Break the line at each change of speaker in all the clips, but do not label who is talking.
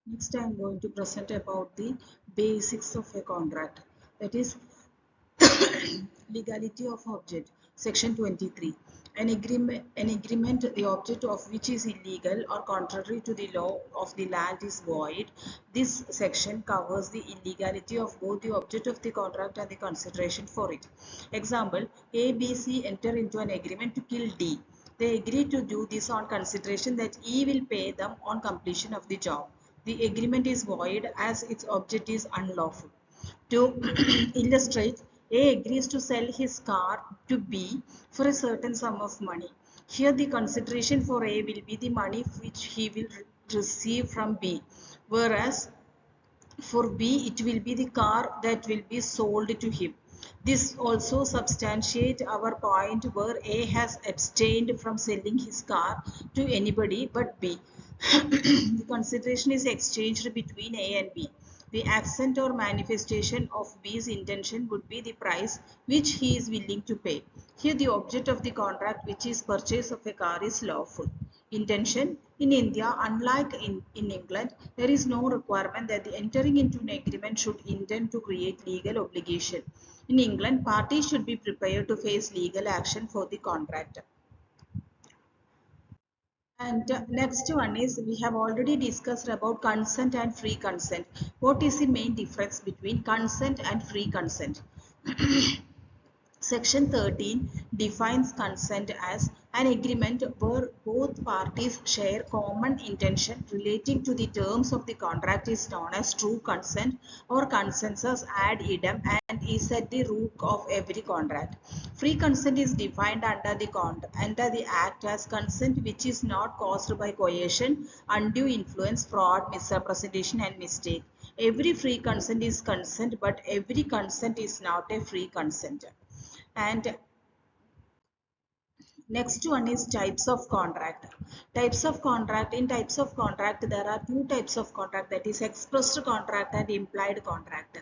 Next, I am going to present about the basics of a contract. That is legality of object. Section 23. An agreement, the object of which is illegal or contrary to the law of the land is void. This section covers the illegality of both the object of the contract and the consideration for it. Example: A, B, C enter into an agreement to kill D. They agree to do this on consideration that E will pay them on completion of the job. The agreement is void as its object is unlawful. To illustrate, A agrees to sell his car to B for a certain sum of money. Here the consideration for A will be the money which he will receive from B, whereas for B it will be the car that will be sold to him. This also substantiates our point where A has abstained from selling his car to anybody but B. The consideration is exchanged between A and B. The accent or manifestation of B's intention would be the price which he is willing to pay. Here the object of the contract, which is purchase of a car, is lawful. Intention: in India, unlike in England, there is no requirement that the entering into an agreement should intend to create legal obligation. In England, parties should be prepared to face legal action for the contract. And next one is, we have already discussed about consent and free consent. What is the main difference between consent and free consent? Section 13 defines consent as an agreement where both parties share common intention relating to the terms of the contract is known as true consent or consensus ad idem and is at the root of every contract. Free consent is defined under the Act as consent which is not caused by coercion, undue influence, fraud, misrepresentation and mistake. Every free consent is consent, but every consent is not a free consent. And next one is types of contract. Types of contract, there are two types of contract, that is expressed contract and implied contract.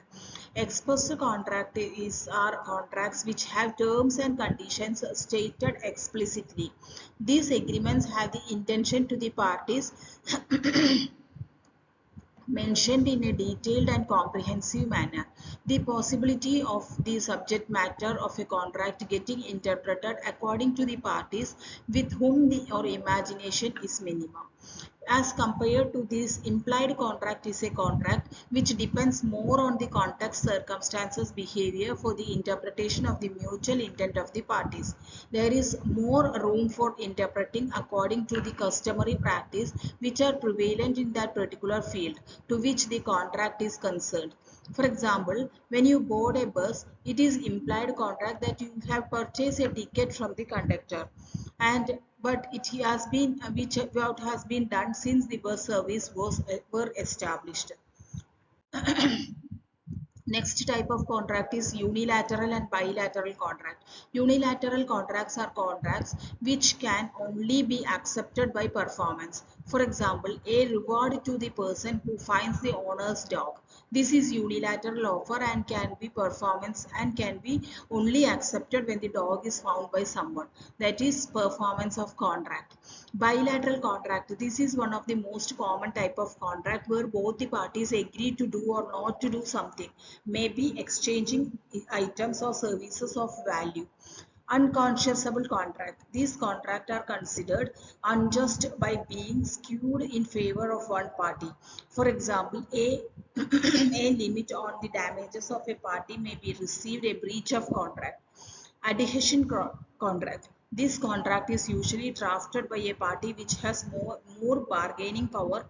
Expressed contract is are contracts which have terms and conditions stated explicitly. These agreements have the intention to the parties mentioned in a detailed and comprehensive manner. The possibility of the subject matter of a contract getting interpreted according to the parties with whom the or imagination is minimum. As compared to this, implied contract is a contract which depends more on the context, circumstances, behavior for the interpretation of the mutual intent of the parties. There is more room for interpreting according to the customary practice which are prevalent in that particular field to which the contract is concerned. For example, when you board a bus, it is implied contract that you have purchased a ticket from the conductor, and but it has been which what has been done since the bus service was were established. Next type of contract is unilateral and bilateral contract. Unilateral contracts are contracts which can only be accepted by performance. For example, a reward to the person who finds the owner's dog. This is unilateral offer and can be performance and can be only accepted when the dog is found by someone. That is performance of contract. Bilateral contract. This is one of the most common type of contract where both the parties agree to do or not to do something, maybe exchanging items or services of value. Unconscionable contract. These contracts are considered unjust by being skewed in favor of one party. For example, a limit on the damages of a party may be received a breach of contract. Adhesion contract. This contract is usually drafted by a party which has more bargaining power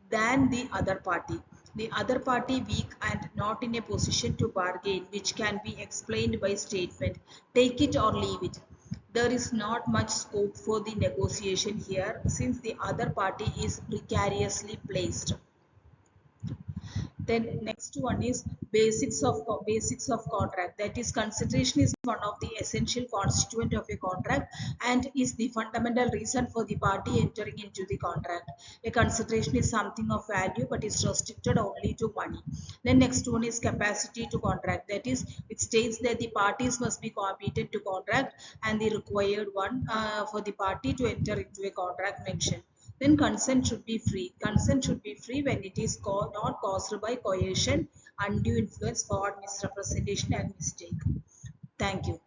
than the other party. The other party weak and not in a position to bargain, which can be explained by statement, take it or leave it. There is not much scope for the negotiation here since the other party is precariously placed. Then next one is basics of contract. That is, consideration is one of the essential constituent of a contract and is the fundamental reason for the party entering into the contract. A consideration is something of value but is restricted only to money. Then next one is capacity to contract. That is, it states that the parties must be competent to contract and the required one for the party to enter into a contract mentioned. Then consent should be free. Consent should be free when it is not caused by coercion, undue influence, fraud, misrepresentation, and mistake. Thank you.